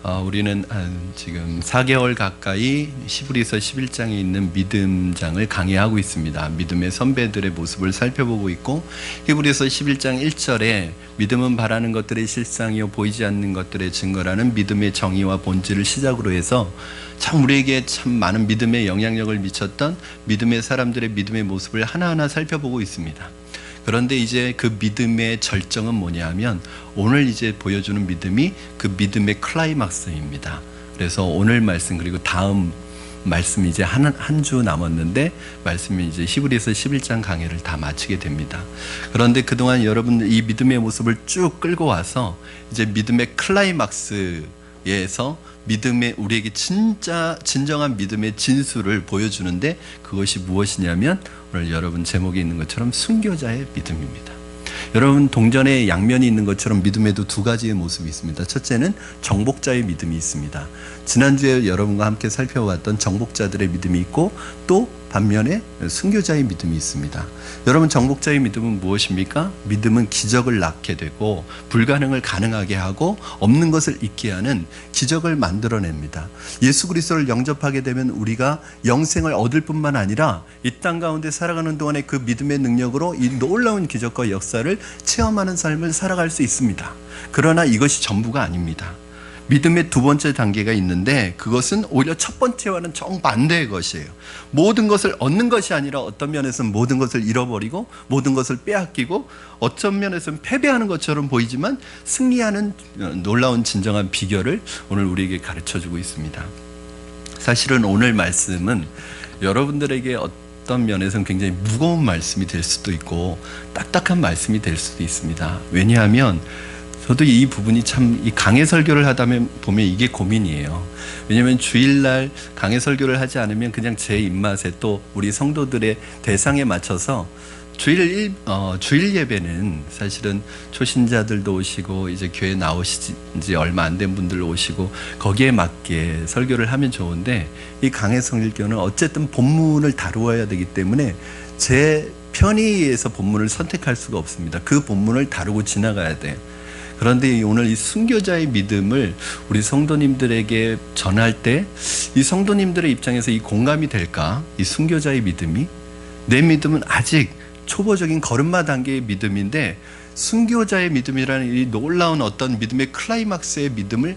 우리는 지금 4개월 가까이 히브리서 11장에 있는 믿음장을 강의하고 있습니다. 믿음의 선배들의 모습을 살펴보고 있고, 히브리서 11장 1절에 믿음은 바라는 것들의 실상이요 보이지 않는 것들의 증거라는 믿음의 정의와 본질을 시작으로 해서 참 우리에게 참 많은 믿음의 영향력을 미쳤던 믿음의 사람들의 믿음의 모습을 하나하나 살펴보고 있습니다. 그런데 이제 그 믿음의 절정은 뭐냐 하면, 오늘 이제 보여주는 믿음이 그 믿음의 클라이막스입니다. 그래서 오늘 말씀 그리고 다음 말씀 이제 한 주 남았는데, 말씀이 이제 히브리서 11장 강의를 다 마치게 됩니다. 그런데 그동안 여러분들 이 믿음의 모습을 쭉 끌고 와서 이제 믿음의 클라이막스에서 믿음의, 우리에게 진정한 믿음의 진수를 보여주는데, 그것이 무엇이냐면 오늘 여러분 제목에 있는 것처럼 순교자의 믿음입니다. 여러분, 동전에 양면이 있는 것처럼 믿음에도 두 가지의 모습이 있습니다. 첫째는 정복자의 믿음이 있습니다. 지난주에 여러분과 함께 살펴봤던 정복자들의 믿음이 있고, 또 반면에 순교자의 믿음이 있습니다. 여러분, 정복자의 믿음은 무엇입니까? 믿음은 기적을 낳게 되고 불가능을 가능하게 하고 없는 것을 있게 하는 기적을 만들어냅니다. 예수 그리스도를 영접하게 되면 우리가 영생을 얻을 뿐만 아니라 이 땅 가운데 살아가는 동안에 그 믿음의 능력으로 이 놀라운 기적과 역사를 체험하는 삶을 살아갈 수 있습니다. 그러나 이것이 전부가 아닙니다. 믿음의 두 번째 단계가 있는데, 그것은 오히려 첫 번째와는 정반대의 것이에요. 모든 것을 얻는 것이 아니라 어떤 면에서는 모든 것을 잃어버리고 모든 것을 빼앗기고 어떤 면에서는 패배하는 것처럼 보이지만 승리하는 놀라운 진정한 비결을 오늘 우리에게 가르쳐주고 있습니다. 사실은 오늘 말씀은 여러분들에게 어떤 면에서는 굉장히 무거운 말씀이 될 수도 있고 딱딱한 말씀이 될 수도 있습니다. 왜냐하면 저도 이 부분이 참, 이 강해 설교를 하다 보면 이게 고민이에요. 왜냐하면 주일날 강해 설교를 하지 않으면 그냥 제 입맛에, 또 우리 성도들의 대상에 맞춰서 주일 예배는 사실은 초신자들도 오시고 이제 교회 나오신 지 얼마 안 된 분들 오시고 거기에 맞게 설교를 하면 좋은데, 이 강해 설교는 어쨌든 본문을 다루어야 되기 때문에 제 편의에서 본문을 선택할 수가 없습니다. 그 본문을 다루고 지나가야 돼요. 그런데 오늘 이 순교자의 믿음을 우리 성도님들에게 전할 때 이 성도님들의 입장에서 이 공감이 될까? 이 순교자의 믿음이, 내 믿음은 아직 초보적인 걸음마 단계의 믿음인데 순교자의 믿음이라는 이 놀라운 어떤 믿음의 클라이막스의 믿음을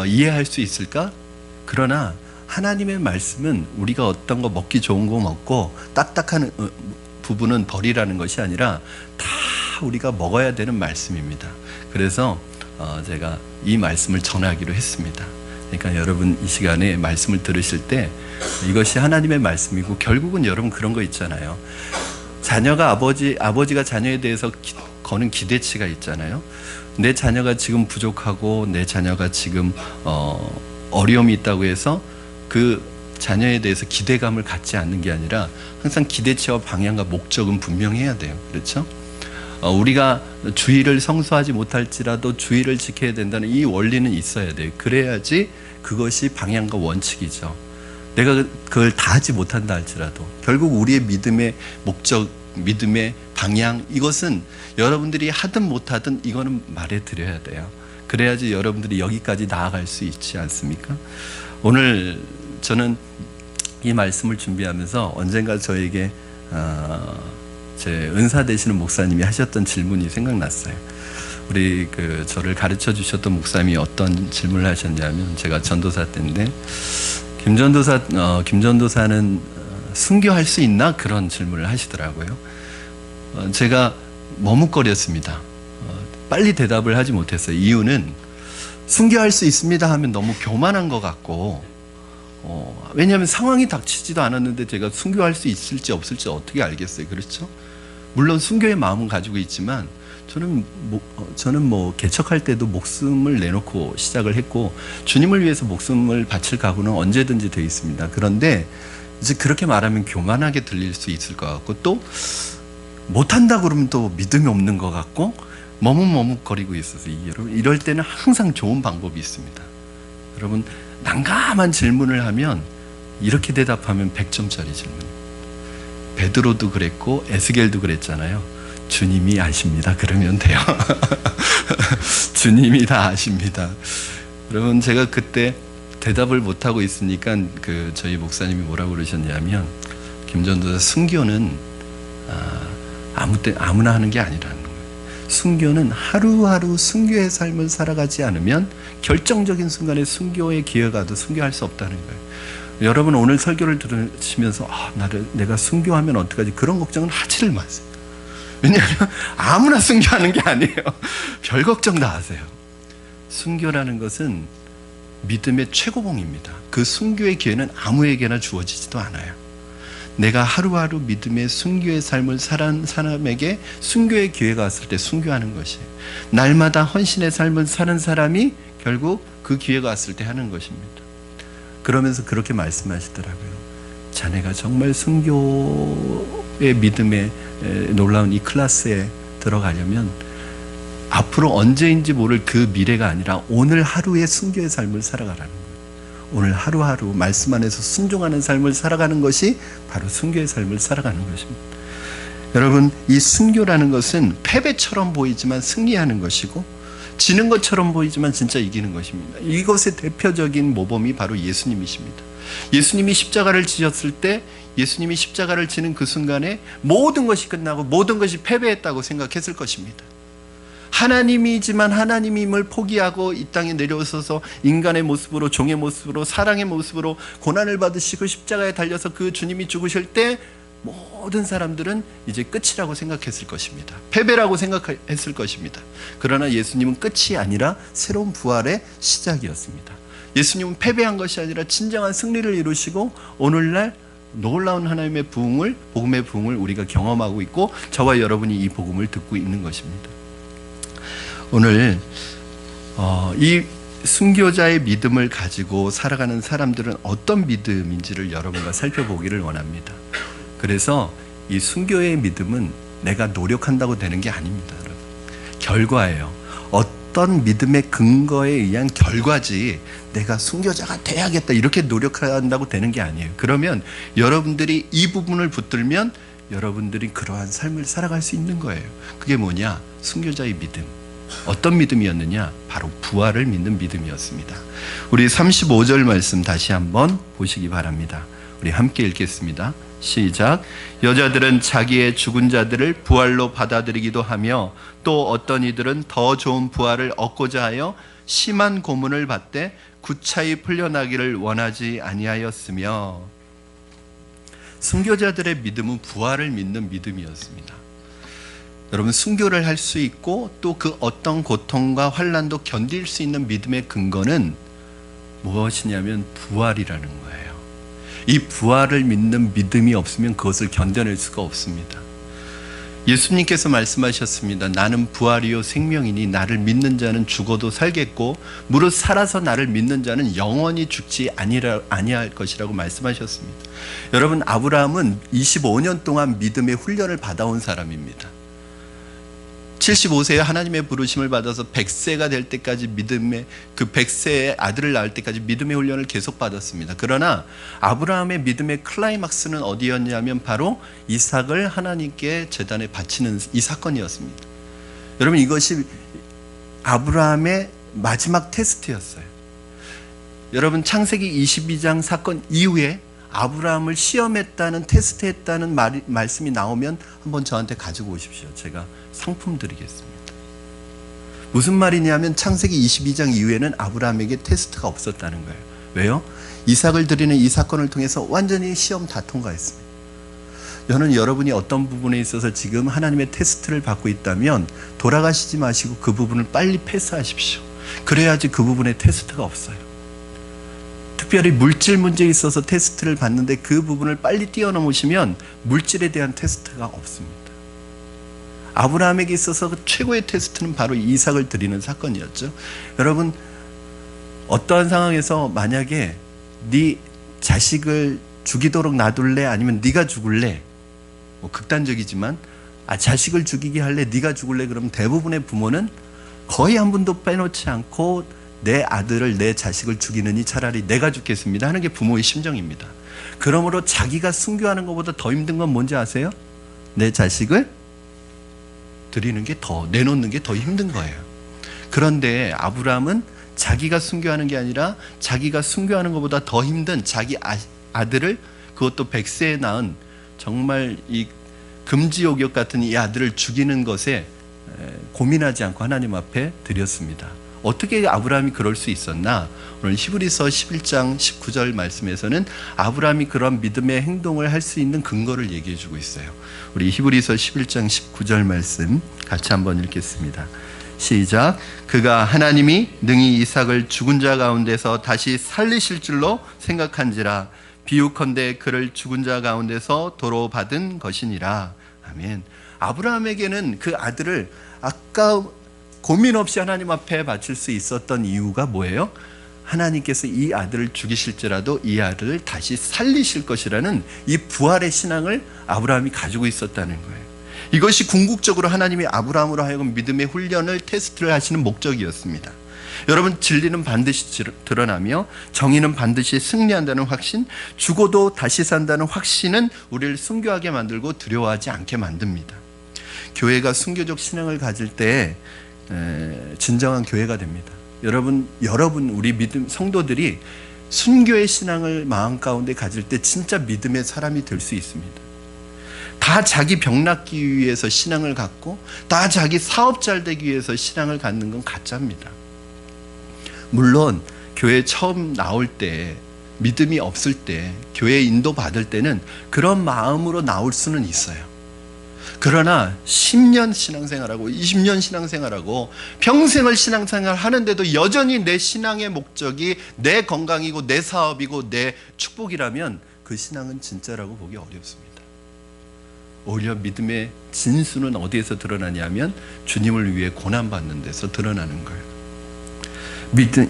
이해할 수 있을까? 그러나 하나님의 말씀은 우리가 어떤 거 먹기 좋은 거 먹고 딱딱한 부분은 버리라는 것이 아니라 다 우리가 먹어야 되는 말씀입니다. 그래서 제가 이 말씀을 전하기로 했습니다. 그러니까 여러분 이 시간에 말씀을 들으실 때 이것이 하나님의 말씀이고, 결국은 여러분 그런 거 있잖아요. 자녀가 아버지가 자녀에 대해서 거는 기대치가 있잖아요. 내 자녀가 지금 부족하고 내 자녀가 지금 어려움이 있다고 해서 그 자녀에 대해서 기대감을 갖지 않는 게 아니라 항상 기대치와 방향과 목적은 분명해야 돼요. 그렇죠? 우리가 주의를 성수하지 못할지라도 주의를 지켜야 된다는 이 원리는 있어야 돼요. 그래야지 그것이 방향과 원칙이죠. 내가 그걸 다 하지 못한다 할지라도 결국 우리의 믿음의 목적, 믿음의 방향, 이것은 여러분들이 하든 못하든 이거는 말해드려야 돼요. 그래야지 여러분들이 여기까지 나아갈 수 있지 않습니까? 오늘 저는 이 말씀을 준비하면서 언젠가 저에게 제 은사 되시는 목사님이 하셨던 질문이 생각났어요. 우리 저를 가르쳐 주셨던 목사님이 어떤 질문을 하셨냐면, 제가 전도사 때인데 김전도사는 순교할 수 있나? 그런 질문을 하시더라고요. 제가 머뭇거렸습니다. 빨리 대답을 하지 못했어요. 이유는 순교할 수 있습니다 하면 너무 교만한 것 같고, 왜냐하면 상황이 닥치지도 않았는데 제가 순교할 수 있을지 없을지 어떻게 알겠어요. 그렇죠? 물론 순교의 마음은 가지고 있지만 저는 개척할 때도 목숨을 내놓고 시작을 했고, 주님을 위해서 목숨을 바칠 각오는 언제든지 되어 있습니다. 그런데 이제 그렇게 말하면 교만하게 들릴 수 있을 것 같고, 또 못한다 그러면 또 믿음이 없는 것 같고, 머뭇머뭇거리고 있어서 여러분, 이럴 때는 항상 좋은 방법이 있습니다. 여러분, 난감한 질문을 하면 이렇게 대답하면 100점짜리 질문. 베드로도 그랬고 에스겔도 그랬잖아요. 주님이 아십니다. 그러면 돼요. 주님이 다 아십니다. 여러분, 제가 그때 대답을 못하고 있으니까 저희 목사님이 뭐라고 그러셨냐면, 김전도사, 순교는 아무나 하는 게 아니라는 거예요. 순교는 하루하루 순교의 삶을 살아가지 않으면 결정적인 순간에 순교의 기회가 와도 순교할 수 없다는 거예요. 여러분, 오늘 설교를 들으시면서 내가 순교하면 어떡하지, 그런 걱정은 하지를 마세요. 왜냐하면 아무나 순교하는 게 아니에요. 별 걱정 다 하세요. 순교라는 것은 믿음의 최고봉입니다. 그 순교의 기회는 아무에게나 주어지지도 않아요. 내가 하루하루 믿음의 순교의 삶을 살아온 사람에게 순교의 기회가 왔을 때 순교하는 것이에요. 날마다 헌신의 삶을 사는 사람이 결국 그 기회가 왔을 때 하는 것입니다. 그러면서 그렇게 말씀하시더라고요. 자네가 정말 순교의 믿음의 놀라운 이 클래스에 들어가려면 앞으로 언제인지 모를 그 미래가 아니라 오늘 하루의 순교의 삶을 살아가라는 거예요. 오늘 하루하루 말씀 안에서 순종하는 삶을 살아가는 것이 바로 순교의 삶을 살아가는 것입니다. 여러분, 이 순교라는 것은 패배처럼 보이지만 승리하는 것이고, 지는 것처럼 보이지만 진짜 이기는 것입니다. 이것의 대표적인 모범이 바로 예수님이십니다. 예수님이 십자가를 지셨을 때, 예수님이 십자가를 지는 그 순간에 모든 것이 끝나고 모든 것이 패배했다고 생각했을 것입니다. 하나님이지만 하나님임을 포기하고 이 땅에 내려오셔서 인간의 모습으로, 종의 모습으로, 사랑의 모습으로 고난을 받으시고 십자가에 달려서 그 주님이 죽으실 때 모든 사람들은 이제 끝이라고 생각했을 것입니다. 패배라고 생각했을 것입니다. 그러나 예수님은 끝이 아니라 새로운 부활의 시작이었습니다. 예수님은 패배한 것이 아니라 진정한 승리를 이루시고 오늘날 놀라운 하나님의 부흥을, 복음의 부흥을 우리가 경험하고 있고, 저와 여러분이 이 복음을 듣고 있는 것입니다. 오늘 이 순교자의 믿음을 가지고 살아가는 사람들은 어떤 믿음인지를 여러분과 살펴보기를 원합니다. 그래서 이 순교의 믿음은 내가 노력한다고 되는 게 아닙니다. 여러분. 결과예요. 어떤 믿음의 근거에 의한 결과지 내가 순교자가 돼야겠다 이렇게 노력한다고 되는 게 아니에요. 그러면 여러분들이 이 부분을 붙들면 여러분들이 그러한 삶을 살아갈 수 있는 거예요. 그게 뭐냐? 순교자의 믿음. 어떤 믿음이었느냐? 바로 부활을 믿는 믿음이었습니다. 우리 35절 말씀 다시 한번 보시기 바랍니다. 우리 함께 읽겠습니다. 시작. 여자들은 자기의 죽은 자들을 부활로 받아들이기도 하며 또 어떤 이들은 더 좋은 부활을 얻고자 하여 심한 고문을 받되 구차히 풀려나기를 원하지 아니하였으며. 순교자들의 믿음은 부활을 믿는 믿음이었습니다. 여러분, 순교를 할 수 있고 또 그 어떤 고통과 환난도 견딜 수 있는 믿음의 근거는 무엇이냐면 부활이라는 거예요. 이 부활을 믿는 믿음이 없으면 그것을 견뎌낼 수가 없습니다. 예수님께서 말씀하셨습니다. 나는 부활이요 생명이니 나를 믿는 자는 죽어도 살겠고 무릇 살아서 나를 믿는 자는 영원히 죽지 아니할 것이라고 말씀하셨습니다. 여러분, 아브라함은 25년 동안 믿음의 훈련을 받아온 사람입니다. 75세에 하나님의 부르심을 받아서 100세가 될 때까지 믿음의, 그 100세의 아들을 낳을 때까지 믿음의 훈련을 계속 받았습니다. 그러나 아브라함의 믿음의 클라이막스는 어디였냐면 바로 이삭을 하나님께 제단에 바치는 이 사건이었습니다. 여러분, 이것이 아브라함의 마지막 테스트였어요. 여러분, 창세기 22장 사건 이후에 아브라함을 시험했다는, 테스트했다는 말씀이 나오면 한번 저한테 가지고 오십시오. 제가 상품 드리겠습니다. 무슨 말이냐면 창세기 22장 이후에는 아브라함에게 테스트가 없었다는 거예요. 왜요? 이삭을 드리는 이 사건을 통해서 완전히 시험 다 통과했습니다. 저는 여러분이 어떤 부분에 있어서 지금 하나님의 테스트를 받고 있다면 돌아가시지 마시고 그 부분을 빨리 패스하십시오. 그래야지 그 부분에 테스트가 없어요. 특별히 물질 문제에 있어서 테스트를 받는데 그 부분을 빨리 뛰어넘으시면 물질에 대한 테스트가 없습니다. 아브라함에게 있어서 최고의 테스트는 바로 이삭을 드리는 사건이었죠. 여러분, 어떠한 상황에서 만약에 네 자식을 죽이도록 놔둘래? 아니면 네가 죽을래? 뭐 극단적이지만 자식을 죽이게 할래? 네가 죽을래? 그러면 대부분의 부모는 거의 한 분도 빼놓지 않고 내 아들을, 내 자식을 죽이느니 차라리 내가 죽겠습니다 하는 게 부모의 심정입니다. 그러므로 자기가 순교하는 것보다 더 힘든 건 뭔지 아세요? 내 자식을 드리는 게 더, 내놓는 게 더 힘든 거예요. 그런데 아브라함은 자기가 순교하는 게 아니라 자기가 순교하는 것보다 더 힘든 자기 아들을, 그것도 100세에 낳은 정말 이 금지옥역 같은 이 아들을 죽이는 것에 고민하지 않고 하나님 앞에 드렸습니다. 어떻게 아브라함이 그럴 수 있었나? 오늘 히브리서 11장 19절 말씀에서는 아브라함이 그런 믿음의 행동을 할 수 있는 근거를 얘기해 주고 있어요. 우리 히브리서 11장 19절 말씀 같이 한번 읽겠습니다. 시작. 그가 하나님이 능히 이삭을 죽은 자 가운데서 다시 살리실 줄로 생각한지라 비유컨대 그를 죽은 자 가운데서 도로 받은 것이니라. 아멘. 아브라함에게는 그 아들을 아까 고민 없이 하나님 앞에 바칠 수 있었던 이유가 뭐예요? 하나님께서 이 아들을 죽이실지라도 이 아들을 다시 살리실 것이라는 이 부활의 신앙을 아브라함이 가지고 있었다는 거예요. 이것이 궁극적으로 하나님이 아브라함으로 하여금 믿음의 훈련을, 테스트를 하시는 목적이었습니다. 여러분, 진리는 반드시 드러나며 정의는 반드시 승리한다는 확신, 죽어도 다시 산다는 확신은 우리를 순교하게 만들고 두려워하지 않게 만듭니다. 교회가 순교적 신앙을 가질 때 진정한 교회가 됩니다. 여러분 우리 믿음 성도들이 순교의 신앙을 마음 가운데 가질 때 진짜 믿음의 사람이 될 수 있습니다. 다 자기 병 낫기 위해서 신앙을 갖고 다 자기 사업 잘 되기 위해서 신앙을 갖는 건 가짜입니다. 물론 교회 처음 나올 때, 믿음이 없을 때, 교회 인도 받을 때는 그런 마음으로 나올 수는 있어요. 그러나 10년 신앙생활하고 20년 신앙생활하고 평생을 신앙생활 하는데도 여전히 내 신앙의 목적이 내 건강이고 내 사업이고 내 축복이라면 그 신앙은 진짜라고 보기 어렵습니다. 오히려 믿음의 진수는 어디에서 드러나냐면 주님을 위해 고난받는 데서 드러나는 거예요.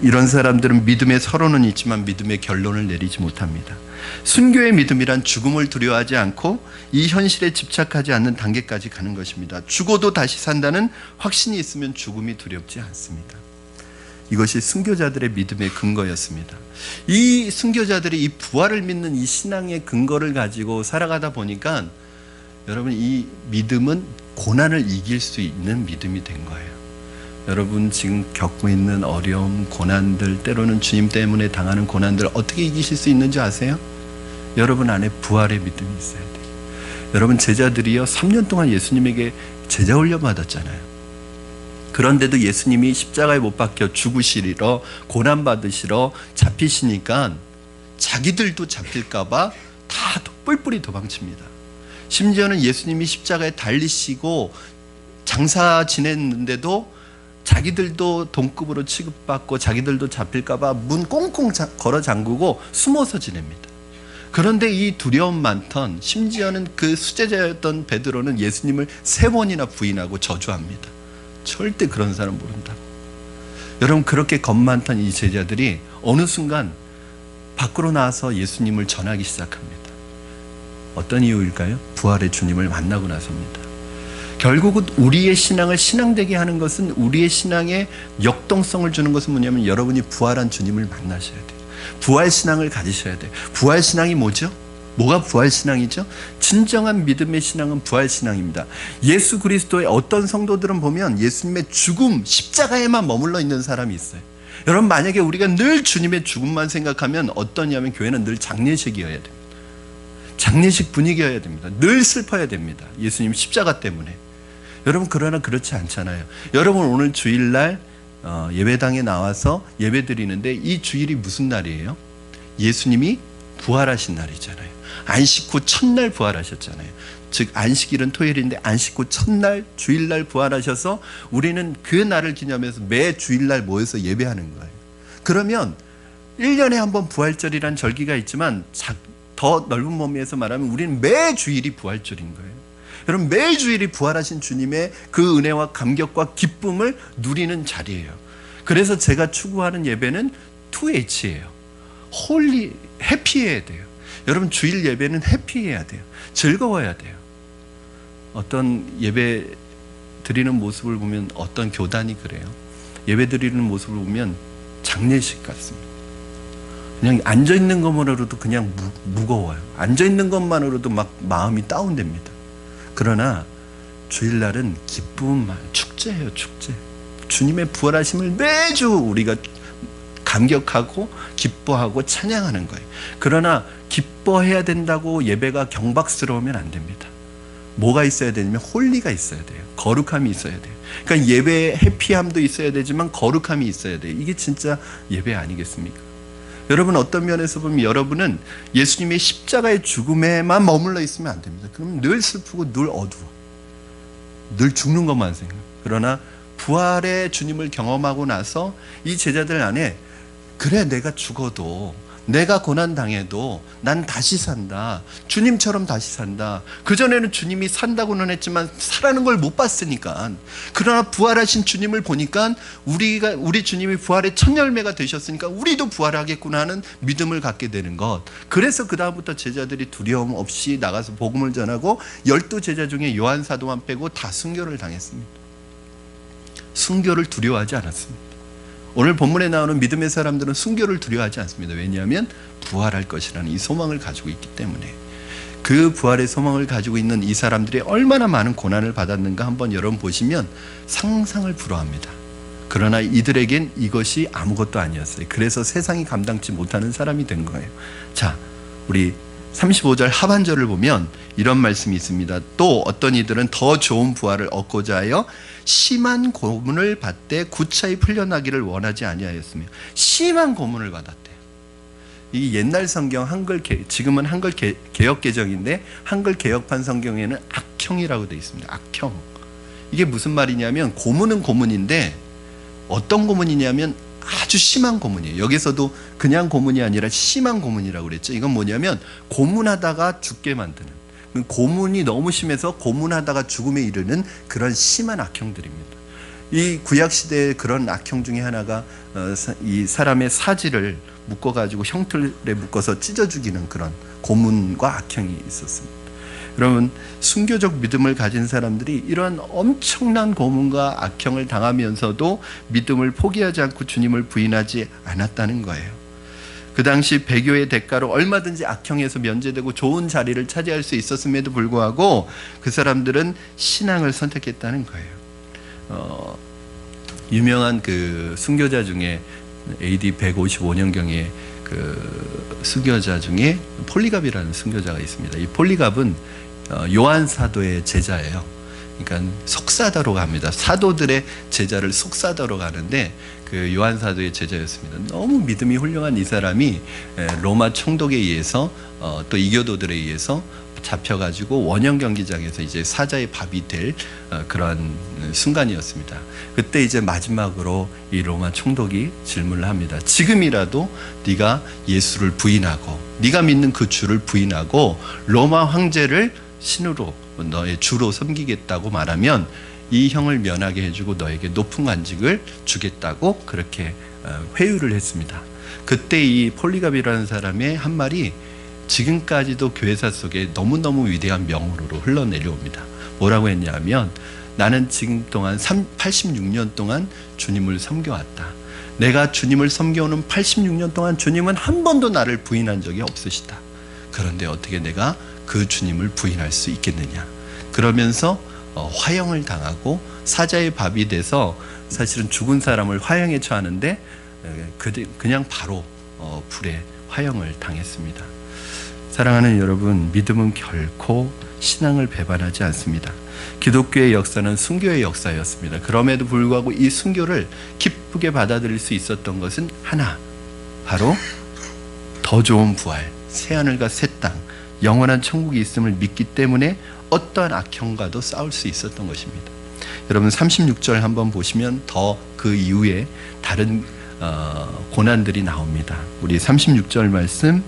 이런 사람들은 믿음의 서론은 있지만 믿음의 결론을 내리지 못합니다. 순교의 믿음이란 죽음을 두려워하지 않고 이 현실에 집착하지 않는 단계까지 가는 것입니다. 죽어도 다시 산다는 확신이 있으면 죽음이 두렵지 않습니다. 이것이 순교자들의 믿음의 근거였습니다. 이 순교자들이 이 부활을 믿는 이 신앙의 근거를 가지고 살아가다 보니까 여러분, 이 믿음은 고난을 이길 수 있는 믿음이 된 거예요. 여러분 지금 겪고 있는 어려움, 고난들, 때로는 주님 때문에 당하는 고난들 어떻게 이기실 수 있는지 아세요? 여러분 안에 부활의 믿음이 있어야 돼요. 여러분 제자들이요 3년 동안 예수님에게 제자 훈련 받았잖아요. 그런데도 예수님이 십자가에 못 박혀 죽으시리러, 고난받으시러 잡히시니까 자기들도 잡힐까봐 다 뿔뿔이 도망칩니다. 심지어는 예수님이 십자가에 달리시고 장사 지냈는데도 자기들도 동급으로 취급받고 자기들도 잡힐까봐 문 꽁꽁 걸어 잠그고 숨어서 지냅니다. 그런데 이 두려움 많던, 심지어는 그 수제자였던 베드로는 예수님을 3번이나 부인하고 저주합니다. 절대 그런 사람 모른다. 여러분, 그렇게 겁 많던 이 제자들이 어느 순간 밖으로 나와서 예수님을 전하기 시작합니다. 어떤 이유일까요? 부활의 주님을 만나고 나서입니다. 결국은 우리의 신앙을 신앙되게 하는 것은, 우리의 신앙에 역동성을 주는 것은 뭐냐면 여러분이 부활한 주님을 만나셔야 돼요. 부활 신앙을 가지셔야 돼요. 부활 신앙이 뭐죠? 뭐가 부활 신앙이죠? 진정한 믿음의 신앙은 부활 신앙입니다. 예수 그리스도의 어떤 성도들은 보면 예수님의 죽음, 십자가에만 머물러 있는 사람이 있어요. 여러분, 만약에 우리가 늘 주님의 죽음만 생각하면 어떠냐면 교회는 늘 장례식이어야 됩니다. 장례식 분위기여야 됩니다. 늘 슬퍼야 됩니다. 예수님 십자가 때문에. 여러분, 그러나 그렇지 않잖아요. 여러분, 오늘 주일날 예배당에 나와서 예배 드리는데 이 주일이 무슨 날이에요? 예수님이 부활하신 날이잖아요. 안식 후 첫날 부활하셨잖아요. 즉 안식일은 토요일인데 안식 후 첫날 주일날 부활하셔서 우리는 그 날을 기념해서 매 주일날 모여서 예배하는 거예요. 그러면 1년에 한 번 부활절이란 절기가 있지만 더 넓은 범위에서 말하면 우리는 매 주일이 부활절인 거예요. 여러분, 매 주일이 부활하신 주님의 그 은혜와 감격과 기쁨을 누리는 자리예요. 그래서 제가 추구하는 예배는 2H예요. 홀리, 해피해야 돼요. 여러분, 주일 예배는 해피해야 돼요. 즐거워야 돼요. 어떤 예배 드리는 모습을 보면, 어떤 교단이 그래요. 예배 드리는 모습을 보면 장례식 같습니다. 그냥 앉아있는 것만으로도 그냥 무거워요. 앉아있는 것만으로도 막 마음이 다운됩니다. 그러나 주일날은 기쁨, 축제예요. 축제. 주님의 부활하심을 매주 우리가 감격하고 기뻐하고 찬양하는 거예요. 그러나 기뻐해야 된다고 예배가 경박스러우면 안 됩니다. 뭐가 있어야 되냐면 홀리가 있어야 돼요. 거룩함이 있어야 돼요. 그러니까 예배에 해피함도 있어야 되지만 거룩함이 있어야 돼요. 이게 진짜 예배 아니겠습니까? 여러분, 어떤 면에서 보면 여러분은 예수님의 십자가의 죽음에만 머물러 있으면 안 됩니다. 그러면 늘 슬프고 늘 어두워. 늘 죽는 것만 생각해요. 그러나 부활의 주님을 경험하고 나서 이 제자들 안에, 그래, 내가 죽어도, 내가 고난당해도 난 다시 산다. 주님처럼 다시 산다. 그전에는 주님이 산다고는 했지만 살아는 걸 못 봤으니까. 그러나 부활하신 주님을 보니까 우리 주님이 부활의 첫 열매가 되셨으니까 우리도 부활하겠구나 하는 믿음을 갖게 되는 것. 그래서 그 다음부터 제자들이 두려움 없이 나가서 복음을 전하고 12 제자 중에 요한 사도만 빼고 다 순교를 당했습니다. 순교를 두려워하지 않았습니다. 오늘 본문에 나오는 믿음의 사람들은 순교를 두려워하지 않습니다. 왜냐하면 부활할 것이라는 이 소망을 가지고 있기 때문에. 그 부활의 소망을 가지고 있는 이 사람들이 얼마나 많은 고난을 받았는가 한번 여러분 보시면 상상을 불허합니다. 그러나 이들에겐 이것이 아무것도 아니었어요. 그래서 세상이 감당치 못하는 사람이 된 거예요. 자, 우리 35절 하반절을 보면 이런 말씀이 있습니다. 또 어떤 이들은 더 좋은 부활을 얻고자 하여 심한 고문을 받되 구차히 풀려나기를 원하지 아니하였으며. 심한 고문을 받았대요. 이 옛날 성경 지금은 한글 개역 개정인데 한글 개역판 성경에는 악형이라고 되어 있습니다. 악형. 이게 무슨 말이냐면 고문은 고문인데 어떤 고문이냐면 아주 심한 고문이에요. 여기서도 그냥 고문이 아니라 심한 고문이라고 그랬죠. 이건 뭐냐면 고문하다가 죽게 만드는, 고문이 너무 심해서 고문하다가 죽음에 이르는 그런 심한 악형들입니다. 이 구약시대의 그런 악형 중에 하나가 이 사람의 사지를 묶어가지고 형틀에 묶어서 찢어 죽이는 그런 고문과 악형이 있었습니다. 여러분, 순교적 믿음을 가진 사람들이 이러한 엄청난 고문과 악형을 당하면서도 믿음을 포기하지 않고 주님을 부인하지 않았다는 거예요. 그 당시 배교의 대가로 얼마든지 악형에서 면제되고 좋은 자리를 차지할 수 있었음에도 불구하고 그 사람들은 신앙을 선택했다는 거예요. 유명한 그 순교자 중에 AD 155년경에 그 순교자 중에 폴리갑이라는 순교자가 있습니다. 이 폴리갑은 요한 사도의 제자예요. 그러니까 속사도로 갑니다. 사도들의 제자를 속사도로 가는데 그 요한 사도의 제자였습니다. 너무 믿음이 훌륭한 이 사람이 로마 총독에 의해서 또 이교도들에 의해서 잡혀가지고 원형 경기장에서 이제 사자의 밥이 될 그런 순간이었습니다. 그때 이제 마지막으로 이 로마 총독이 질문을 합니다. 지금이라도 네가 예수를 부인하고 네가 믿는 그 주를 부인하고 로마 황제를 신으로 너의 주로 섬기겠다고 말하면 이 형을 면하게 해주고 너에게 높은 관직을 주겠다고 그렇게 회유를 했습니다. 그때 이 폴리갑이라는 사람의 한 말이 지금까지도 교회사 속에 너무너무 위대한 명으로 흘러내려옵니다. 뭐라고 했냐면, 나는 지금 동안 86년 동안 주님을 섬겨왔다. 내가 주님을 섬겨오는 86년 동안 주님은 한 번도 나를 부인한 적이 없으시다. 그런데 어떻게 내가 그 주님을 부인할 수 있겠느냐. 그러면서 화형을 당하고 사자의 밥이 돼서 사실은 죽은 사람을 화형에 처하는데 그냥 바로 불에 화형을 당했습니다. 사랑하는 여러분, 믿음은 결코 신앙을 배반하지 않습니다. 기독교의 역사는 순교의 역사였습니다. 그럼에도 불구하고 이 순교를 기쁘게 받아들일 수 있었던 것은 하나, 바로 더 좋은 부활, 새하늘과 새 땅, 영원한 천국이 있음을 믿기 때문에 어떠한 악형과도 싸울 수 있었던 것입니다. 여러분, 36절 한번 보시면 더 그 이후에 다른 고난들이 나옵니다. 우리 36절 말씀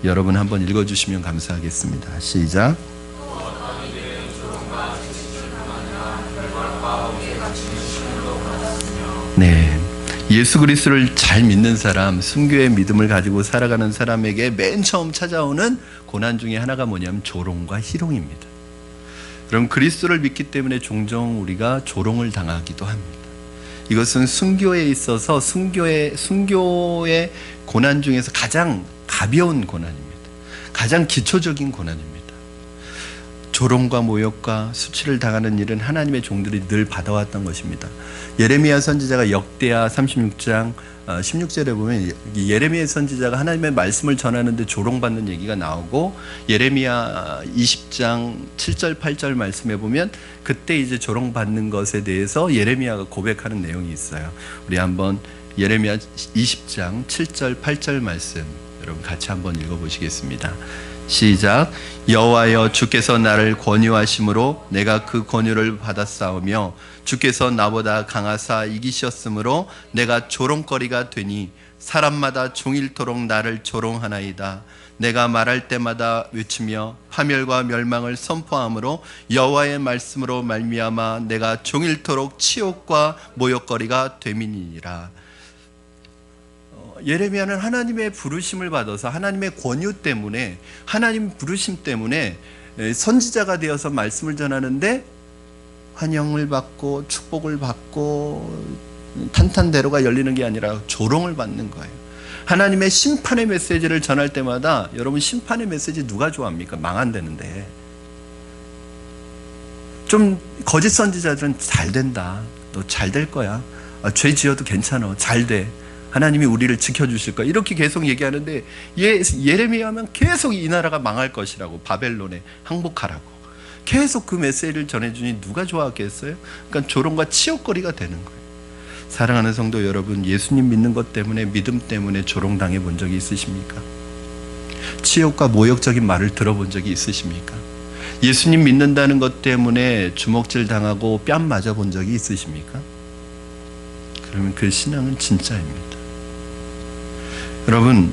여러분 한번 읽어주시면 감사하겠습니다. 시작. 네, 예수 그리스도를 잘 믿는 사람, 순교의 믿음을 가지고 살아가는 사람에게 맨 처음 찾아오는 고난 중에 하나가 뭐냐면 조롱과 희롱입니다. 그럼 그리스도를 믿기 때문에 종종 우리가 조롱을 당하기도 합니다. 이것은 순교에 있어서 순교의 고난 중에서 가장 가벼운 고난입니다. 가장 기초적인 고난입니다. 조롱과 모욕과 수치를 당하는 일은 하나님의 종들이 늘 받아왔던 것입니다. 예레미야 선지자가 역대하 36장 16절에 보면 예레미야 선지자가 하나님의 말씀을 전하는데 조롱받는 얘기가 나오고, 예레미야 20장 7절 8절 말씀에 보면 그때 이제 조롱받는 것에 대해서 예레미야가 고백하는 내용이 있어요. 우리 한번 예레미야 20장 7절 8절 말씀 여러분 같이 한번 읽어보시겠습니다. 시작. 여호와여, 주께서 나를 권유하심으로 내가 그 권유를 받았사오며 주께서 나보다 강하사 이기셨으므로 내가 조롱거리가 되니 사람마다 종일토록 나를 조롱하나이다. 내가 말할 때마다 외치며 파멸과 멸망을 선포함으로 여호와의 말씀으로 말미암아 내가 종일토록 치욕과 모욕거리가 됨이니라. 예레미야는 하나님의 부르심을 받아서 하나님의 권유 때문에, 하나님 부르심 때문에 선지자가 되어서 말씀을 전하는데 환영을 받고 축복을 받고 탄탄대로가 열리는 게 아니라 조롱을 받는 거예요. 하나님의 심판의 메시지를 전할 때마다, 여러분 심판의 메시지 누가 좋아합니까? 망한다는데. 좀 거짓 선지자들은 잘 된다, 너 잘 될 거야, 죄 지어도 괜찮아, 잘 돼, 하나님이 우리를 지켜주실 거야, 이렇게 계속 얘기하는데 예레미야는 계속 이 나라가 망할 것이라고, 바벨론에 항복하라고 계속 그 메시지를 전해주니 누가 좋아하겠어요? 그러니까 조롱과 치욕거리가 되는 거예요. 사랑하는 성도 여러분, 예수님 믿는 것 때문에, 믿음 때문에 조롱당해 본 적이 있으십니까? 치욕과 모욕적인 말을 들어본 적이 있으십니까? 예수님 믿는다는 것 때문에 주먹질 당하고 뺨 맞아 본 적이 있으십니까? 그러면 그 신앙은 진짜입니다. 여러분,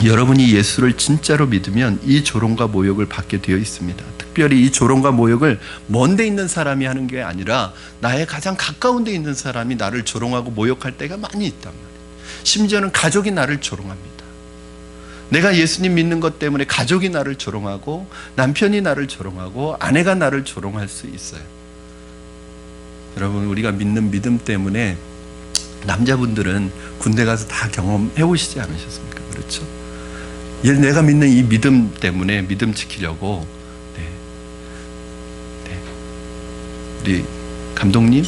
여러분이 예수를 진짜로 믿으면 이 조롱과 모욕을 받게 되어 있습니다. 특별히 이 조롱과 모욕을 먼데 있는 사람이 하는 게 아니라 나의 가장 가까운 데 있는 사람이 나를 조롱하고 모욕할 때가 많이 있단 말이에요. 심지어는 가족이 나를 조롱합니다. 내가 예수님 믿는 것 때문에 가족이 나를 조롱하고, 남편이 나를 조롱하고, 아내가 나를 조롱할 수 있어요. 여러분, 우리가 믿는 믿음 때문에 남자분들은 군대 가서 다 경험해 오시지 않으셨습니까? 그렇죠? 내가 믿는 이 믿음 때문에, 믿음 지키려고, 우리 감독님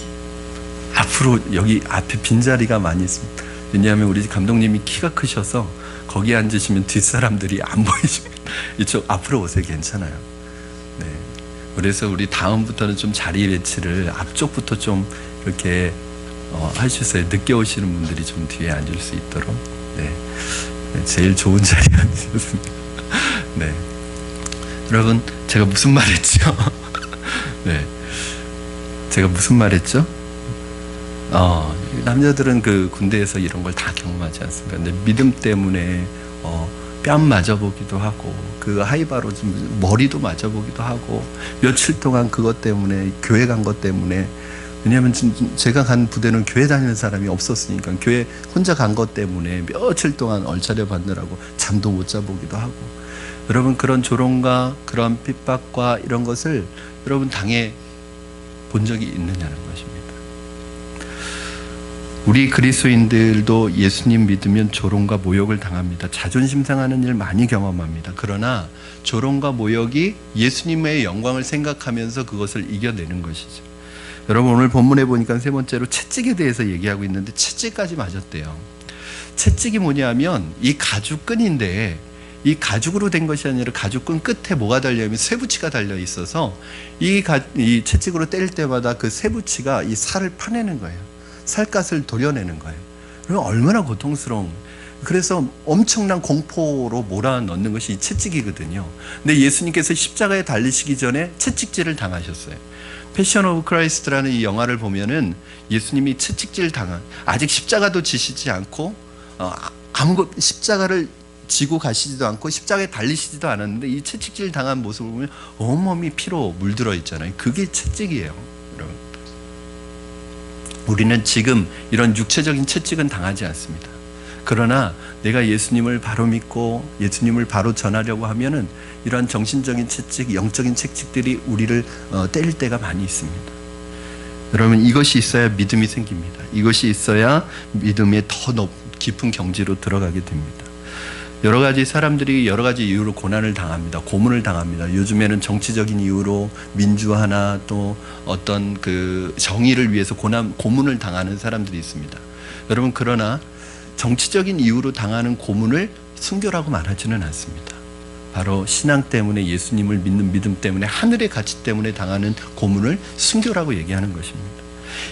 앞으로 여기 앞에 빈자리가 많이 있습니다. 왜냐하면 우리 감독님이 키가 크셔서 거기 앉으시면 뒷사람들이 안 보이시면 이쪽 앞으로 오세요. 괜찮아요. 네. 그래서 우리 다음부터는 좀 자리 배치를 앞쪽부터 좀 이렇게 해주세요. 늦게 오시는 분들이 좀 뒤에 앉을 수 있도록. 네. 제일 좋은 자리에 앉으셨습니다. 네. 여러분, 제가 무슨 말 했죠? 네. 제가 무슨 말 했죠? 남자들은 그 군대에서 이런 걸 다 경험하지 않습니까? 근데 믿음 때문에 뺨 맞아보기도 하고, 그 하이바로 좀 머리도 맞아보기도 하고, 며칠 동안 그것 때문에, 교회 간 것 때문에, 왜냐하면 제가 간 부대는 교회 다니는 사람이 없었으니까 교회 혼자 간 것 때문에 며칠 동안 얼차려 받느라고 잠도 못 자보기도 하고, 여러분 그런 조롱과 그런 핍박과 이런 것을 여러분 당해 본 적이 있느냐는 것입니다. 우리 그리스도인들도 예수님 믿으면 조롱과 모욕을 당합니다. 자존심 상하는 일 많이 경험합니다. 그러나 조롱과 모욕이 예수님의 영광을 생각하면서 그것을 이겨내는 것이죠. 여러분, 오늘 본문에 보니까 세 번째로 채찍에 대해서 얘기하고 있는데, 채찍까지 맞았대요. 채찍이 뭐냐면 이 가죽끈인데, 이 가죽으로 된 것이 아니라 가죽끈 끝에 뭐가 달려있냐면 쇠붙이가 달려 있어서 이 채찍으로 때릴 때마다 그 쇠붙이가 이 살을 파내는 거예요. 살갗을 도려내는 거예요. 그러면 얼마나 고통스러운, 그래서 엄청난 공포로 몰아넣는 것이 이 채찍이거든요. 근데 예수님께서 십자가에 달리시기 전에 채찍질을 당하셨어요. 패션 오브 크라이스트라는 이 영화를 보면은 예수님이 채찍질 당한, 아직 십자가도 지시지 않고 아무것 십자가를 지고 가시지도 않고 십자가에 달리시지도 않았는데 이 채찍질 당한 모습을 보면 온몸이 피로 물들어 있잖아요. 그게 채찍이에요, 여러분. 우리는 지금 이런 육체적인 채찍은 당하지 않습니다. 그러나 내가 예수님을 바로 믿고 예수님을 바로 전하려고 하면은 이런 정신적인 채찍, 영적인 채찍들이 우리를 때릴 때가 많이 있습니다. 여러분, 이것이 있어야 믿음이 생깁니다. 이것이 있어야 믿음의 더 깊은 경지로 들어가게 됩니다. 여러 가지 사람들이 여러 가지 이유로 고난을 당합니다. 고문을 당합니다. 요즘에는 정치적인 이유로 민주화나 또 어떤 그 정의를 위해서 고문을 당하는 사람들이 있습니다. 여러분, 그러나 정치적인 이유로 당하는 고문을 순교라고 말하지는 않습니다. 바로 신앙 때문에, 예수님을 믿는 믿음 때문에, 하늘의 가치 때문에 당하는 고문을 순교라고 얘기하는 것입니다.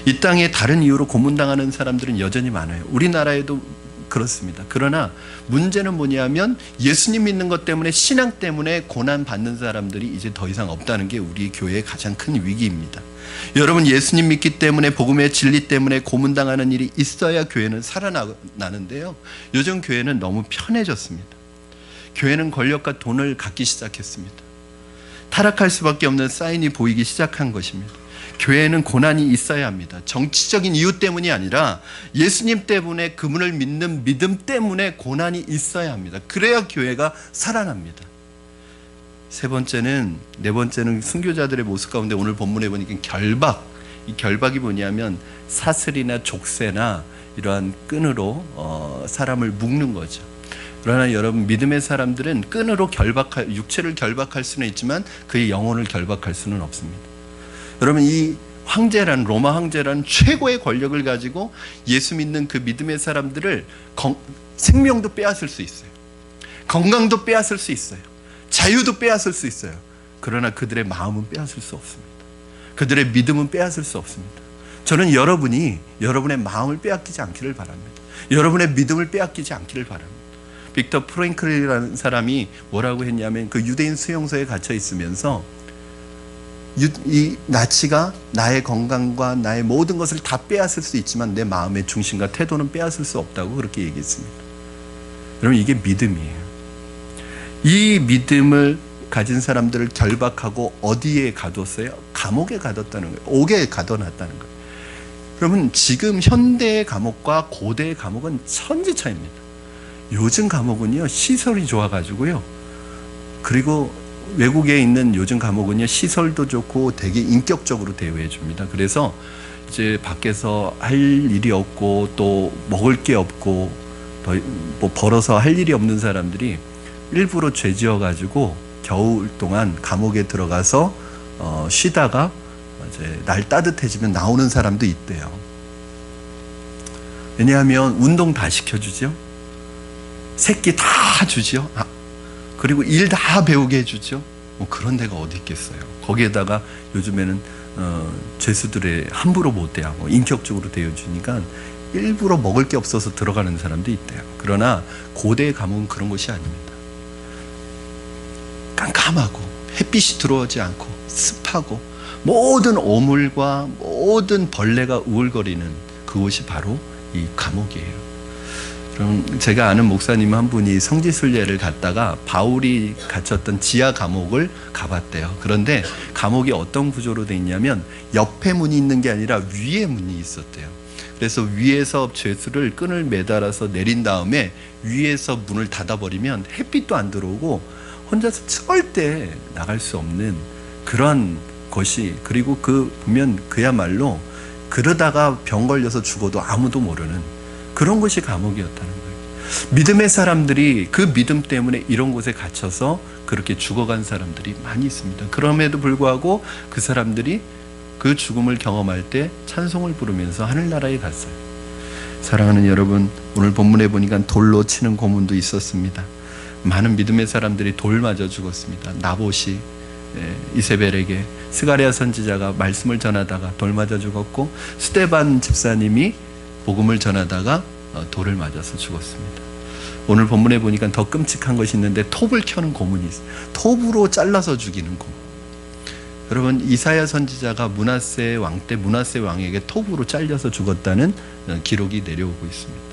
이 땅에 다른 이유로 고문당하는 사람들은 여전히 많아요. 우리나라에도 그렇습니다. 그러나 문제는 뭐냐면 예수님 믿는 것 때문에, 신앙 때문에 고난받는 사람들이 이제 더 이상 없다는 게 우리 교회의 가장 큰 위기입니다. 여러분, 예수님 믿기 때문에, 복음의 진리 때문에 고문당하는 일이 있어야 교회는 살아나는데요, 요즘 교회는 너무 편해졌습니다. 교회는 권력과 돈을 갖기 시작했습니다. 타락할 수밖에 없는 사인이 보이기 시작한 것입니다. 교회는 고난이 있어야 합니다. 정치적인 이유 때문이 아니라 예수님 때문에, 그분을 믿는 믿음 때문에 고난이 있어야 합니다. 그래야 교회가 살아납니다. 네 번째는 순교자들의 모습 가운데 오늘 본문에 보니까 결박. 이 결박이 뭐냐면 사슬이나 족쇄나 이러한 끈으로 사람을 묶는 거죠. 그러나 여러분, 믿음의 사람들은 끈으로 육체를 결박할 수는 있지만 그의 영혼을 결박할 수는 없습니다. 여러분, 이 로마 황제라는 최고의 권력을 가지고 예수 믿는 그 믿음의 사람들을 생명도 빼앗을 수 있어요. 건강도 빼앗을 수 있어요. 자유도 빼앗을 수 있어요. 그러나 그들의 마음은 빼앗을 수 없습니다. 그들의 믿음은 빼앗을 수 없습니다. 저는 여러분이 여러분의 마음을 빼앗기지 않기를 바랍니다. 여러분의 믿음을 빼앗기지 않기를 바랍니다. 빅터 프랭클이라는 사람이 뭐라고 했냐면, 그 유대인 수용소에 갇혀 있으면서 이 나치가 나의 건강과 나의 모든 것을 다 빼앗을 수 있지만 내 마음의 중심과 태도는 빼앗을 수 없다고 그렇게 얘기했습니다. 여러분, 이게 믿음이에요. 이 믿음을 가진 사람들을 결박하고 어디에 가뒀어요? 감옥에 가뒀다는 거예요. 옥에 가둬놨다는 거예요. 여러분, 지금 현대의 감옥과 고대의 감옥은 천지 차이입니다. 요즘 감옥은요, 시설이 좋아가지고요, 그리고 외국에 있는 요즘 감옥은요, 시설도 좋고 되게 인격적으로 대우해 줍니다. 그래서 이제 밖에서 할 일이 없고 또 먹을 게 없고 뭐 벌어서 할 일이 없는 사람들이 일부러 죄 지어 가지고 겨울 동안 감옥에 들어가서 쉬다가 이제 날 따뜻해지면 나오는 사람도 있대요. 왜냐하면 운동 다 시켜주죠. 새끼 다 주죠. 그리고 일 다 배우게 해주죠. 뭐 그런 데가 어디 있겠어요. 거기에다가 요즘에는 죄수들의 함부로 못 대하고 인격적으로 대해주니까 일부러 먹을 게 없어서 들어가는 사람도 있대요. 그러나 고대의 감옥은 그런 것이 아닙니다. 깜깜하고 햇빛이 들어오지 않고 습하고 모든 오물과 모든 벌레가 우글거리는 그곳이 바로 이 감옥이에요. 제가 아는 목사님 한 분이 성지순례를 갔다가 바울이 갇혔던 지하 감옥을 가봤대요. 그런데 감옥이 어떤 구조로 돼 있냐면 옆에 문이 있는 게 아니라 위에 문이 있었대요. 그래서 위에서 죄수를 끈을 매달아서 내린 다음에 위에서 문을 닫아버리면 햇빛도 안 들어오고 혼자서 절대 나갈 수 없는 그런 것이, 그리고 보면 그야말로 그러다가 병 걸려서 죽어도 아무도 모르는 그런 것이 감옥이었다는 거예요. 믿음의 사람들이 그 믿음 때문에 이런 곳에 갇혀서 그렇게 죽어간 사람들이 많이 있습니다. 그럼에도 불구하고 그 사람들이 그 죽음을 경험할 때 찬송을 부르면서 하늘나라에 갔어요. 사랑하는 여러분, 오늘 본문에 보니까 돌로 치는 고문도 있었습니다. 많은 믿음의 사람들이 돌 맞아 죽었습니다. 나봇이 이세벨에게, 스가랴 선지자가 말씀을 전하다가 돌 맞아 죽었고, 스데반 집사님이 복음을 전하다가 돌을 맞아서 죽었습니다. 오늘 본문에 보니까 더 끔찍한 것이 있는데 톱을 켜는 고문이 있어요. 톱으로 잘라서 죽이는 고문. 여러분, 이사야 선지자가 므낫세 왕 때 므낫세 왕에게 톱으로 잘려서 죽었다는 기록이 내려오고 있습니다.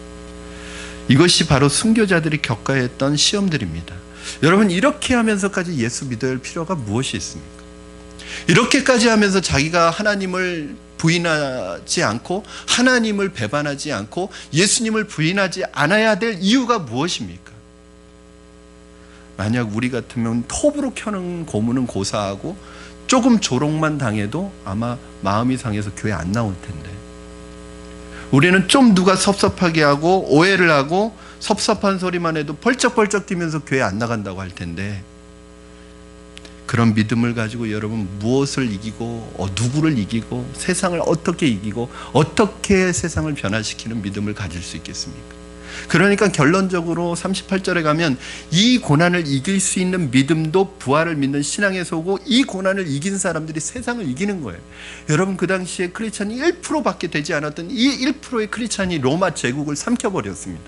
이것이 바로 순교자들이 겪어야 했던 시험들입니다. 여러분, 이렇게 하면서까지 예수 믿어야 할 필요가 무엇이 있습니까? 이렇게까지 하면서 자기가 하나님을 부인하지 않고 하나님을 배반하지 않고 예수님을 부인하지 않아야 될 이유가 무엇입니까? 만약 우리 같으면 톱으로 켜는 고문은 고사하고 조금 조롱만 당해도 아마 마음이 상해서 교회 안 나올 텐데, 우리는 좀 누가 섭섭하게 하고 오해를 하고 섭섭한 소리만 해도 벌쩍벌쩍 뛰면서 교회 안 나간다고 할 텐데, 그런 믿음을 가지고 여러분 무엇을 이기고 누구를 이기고 세상을 어떻게 이기고 어떻게 세상을 변화시키는 믿음을 가질 수 있겠습니까? 그러니까 결론적으로 38절에 가면 이 고난을 이길 수 있는 믿음도 부활을 믿는 신앙에 서고, 이 고난을 이긴 사람들이 세상을 이기는 거예요. 여러분, 그 당시에 크리스찬이 1%밖에 되지 않았던 이 1%의 크리스찬이 로마 제국을 삼켜버렸습니다.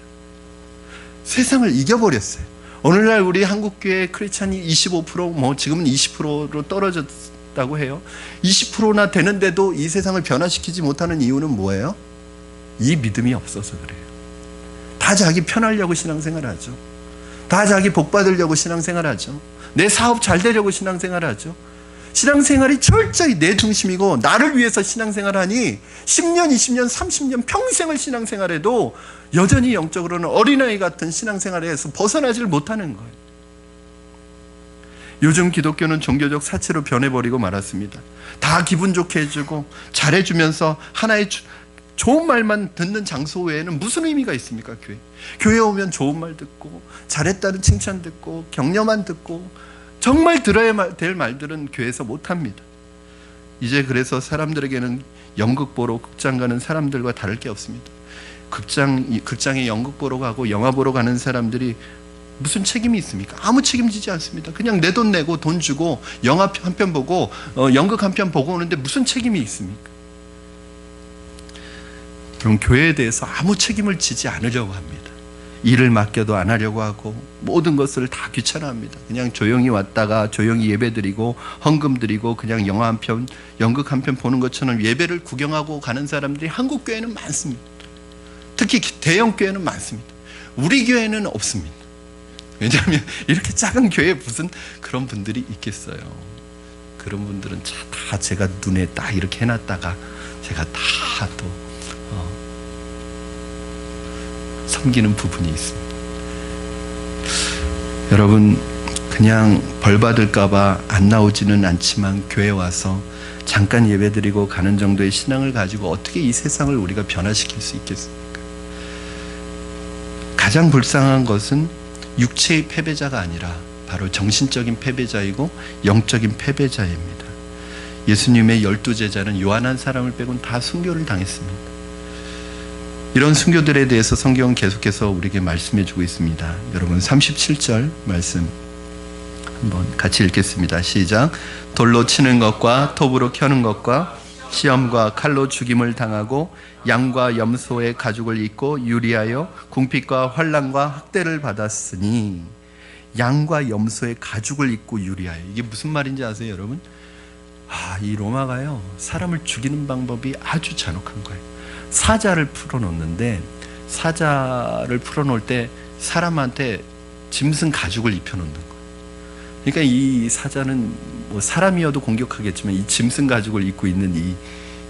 세상을 이겨버렸어요. 오늘날 우리 한국교회 크리스찬이 25%, 지금은 20%로 떨어졌다고 해요. 20%나 되는데도 이 세상을 변화시키지 못하는 이유는 뭐예요? 이 믿음이 없어서 그래요. 다 자기 편하려고 신앙생활하죠. 다 자기 복 받으려고 신앙생활하죠. 내 사업 잘 되려고 신앙생활하죠. 신앙생활이 철저히 내 중심이고 나를 위해서 신앙생활하니 10년, 20년, 30년 평생을 신앙생활해도 여전히 영적으로는 어린아이 같은 신앙생활에서 벗어나지를 못하는 거예요. 요즘 기독교는 종교적 사치로 변해버리고 말았습니다. 다 기분 좋게 해주고 잘해주면서 하나의 좋은 말만 듣는 장소 외에는 무슨 의미가 있습니까? 교회 오면 좋은 말 듣고 잘했다는 칭찬 듣고 격려만 듣고, 정말 들어야 될 말들은 교회에서 못합니다. 이제 그래서 사람들에게는 연극 보러 극장 가는 사람들과 다를 게 없습니다. 극장에 연극 보러 가고 영화 보러 가는 사람들이 무슨 책임이 있습니까? 아무 책임지지 않습니다. 그냥 내 돈 내고 돈 주고 영화 한 편 보고 연극 한 편 보고 오는데 무슨 책임이 있습니까? 그럼 교회에 대해서 아무 책임을 지지 않으려고 합니다. 일을 맡겨도 안 하려고 하고 모든 것을 다 귀찮아합니다. 그냥 조용히 왔다가 조용히 예배드리고 헌금 드리고 그냥 영화 한 편, 연극 한 편 보는 것처럼 예배를 구경하고 가는 사람들이 한국 교회는 많습니다. 특히 대형 교회는 많습니다. 우리 교회는 없습니다. 왜냐하면 이렇게 작은 교회에 무슨 그런 분들이 있겠어요. 그런 분들은 다 제가 눈에 딱 이렇게 해놨다가 제가 다 또 섬기는 부분이 있습니다. 여러분, 그냥 벌 받을까봐 안 나오지는 않지만 교회 와서 잠깐 예배드리고 가는 정도의 신앙을 가지고 어떻게 이 세상을 우리가 변화시킬 수 있겠습니까? 가장 불쌍한 것은 육체의 패배자가 아니라 바로 정신적인 패배자이고 영적인 패배자입니다. 예수님의 12제자는 요한 한 사람을 빼고는 다 순교를 당했습니다. 이런 순교들에 대해서 성경은 계속해서 우리에게 말씀해 주고 있습니다. 여러분, 37절 말씀 한번 같이 읽겠습니다. 시작. 돌로 치는 것과 톱으로 켜는 것과 시험과 칼로 죽임을 당하고 양과 염소의 가죽을 입고 유리하여 궁핍과 환난과 학대를 받았으니, 양과 염소의 가죽을 입고 유리하여, 이게 무슨 말인지 아세요, 여러분? 이 로마가요, 사람을 죽이는 방법이 아주 잔혹한 거예요. 사자를 풀어놓는데, 사자를 풀어놓을 때 사람한테 짐승 가죽을 입혀놓는 거예요. 그러니까 이 사자는 뭐 사람이어도 공격하겠지만 이 짐승 가죽을 입고 있는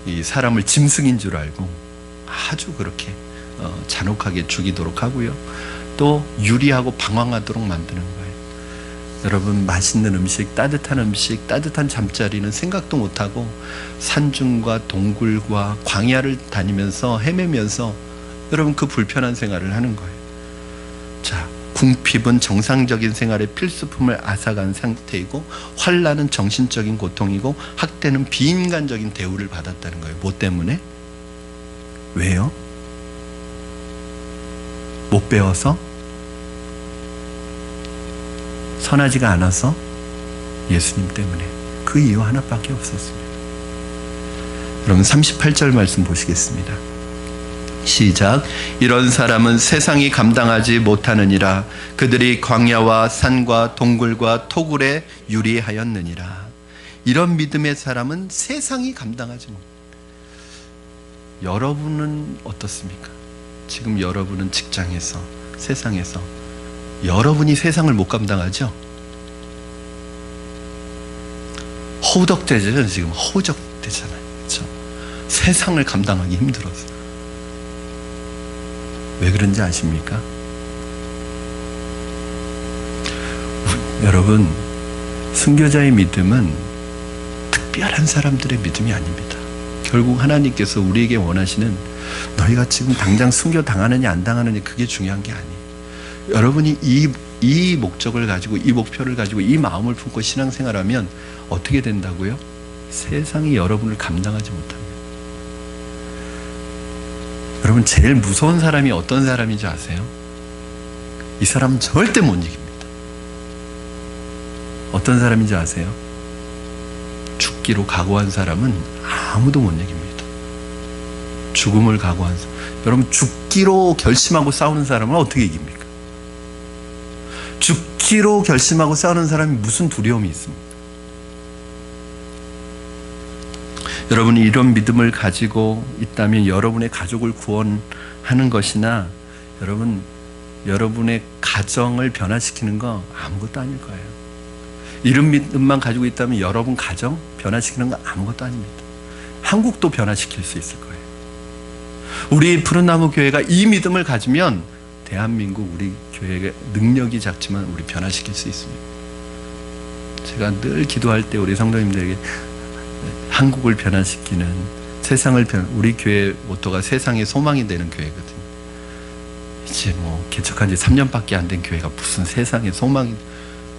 이 사람을 짐승인 줄 알고 아주 그렇게 잔혹하게 죽이도록 하고요. 또 유리하고 방황하도록 만드는 거예요. 여러분, 맛있는 음식, 따뜻한 잠자리는 생각도 못하고 산중과 동굴과 광야를 다니면서 헤매면서 여러분 그 불편한 생활을 하는 거예요. 자, 궁핍은 정상적인 생활의 필수품을 앗아간 상태이고, 환난은 정신적인 고통이고, 학대는 비인간적인 대우를 받았다는 거예요. 뭐 때문에? 왜요? 못 배워서? 선하지가 않아서? 예수님 때문에. 그 이유 하나밖에 없었습니다. 여러분, 38절 말씀 보시겠습니다. 시작. 이런 사람은 세상이 감당하지 못하느니라. 그들이 광야와 산과 동굴과 토굴에 유리하였느니라. 이런 믿음의 사람은 세상이 감당하지 못. 여러분은 어떻습니까? 지금 여러분은 직장에서, 세상에서 여러분이 세상을 못 감당하죠? 허우적대죠. 지금 허우적대잖아요. 그렇죠? 세상을 감당하기 힘들어서. 왜 그런지 아십니까? 여러분, 순교자의 믿음은 특별한 사람들의 믿음이 아닙니다. 결국 하나님께서 우리에게 원하시는 너희가 지금 당장 순교 당하느냐 안 당하느냐 그게 중요한 게 아니에요. 여러분이 이 목적을 가지고 이 목표를 가지고 이 마음을 품고 신앙생활하면 어떻게 된다고요? 세상이 여러분을 감당하지 못합니다. 여러분 제일 무서운 사람이 어떤 사람인지 아세요? 이 사람은 절대 못 이깁니다. 어떤 사람인지 아세요? 죽기로 각오한 사람은 아무도 못 이깁니다. 죽음을 각오한 사람. 여러분 죽기로 결심하고 싸우는 사람은 어떻게 이깁니까? 죽기로 결심하고 싸우는 사람이 무슨 두려움이 있습니까? 여러분이 이런 믿음을 가지고 있다면 여러분의 가족을 구원하는 것이나 여러분의 가정을 변화시키는 거 아무것도 아닐 거예요. 이런 믿음만 가지고 있다면 여러분 가정 변화시키는 거 아무것도 아닙니다. 한국도 변화시킬 수 있을 거예요. 우리 푸른나무 교회가 이 믿음을 가지면 대한민국 우리 교회의 능력이 작지만 우리 변화시킬 수 있습니다. 제가 늘 기도할 때 우리 성도님들에게 한국을 변화시키는 우리 교회 모토가 세상의 소망이 되는 교회거든요. 이제 개척한 지 3년밖에 안 된 교회가 무슨 세상의 소망이,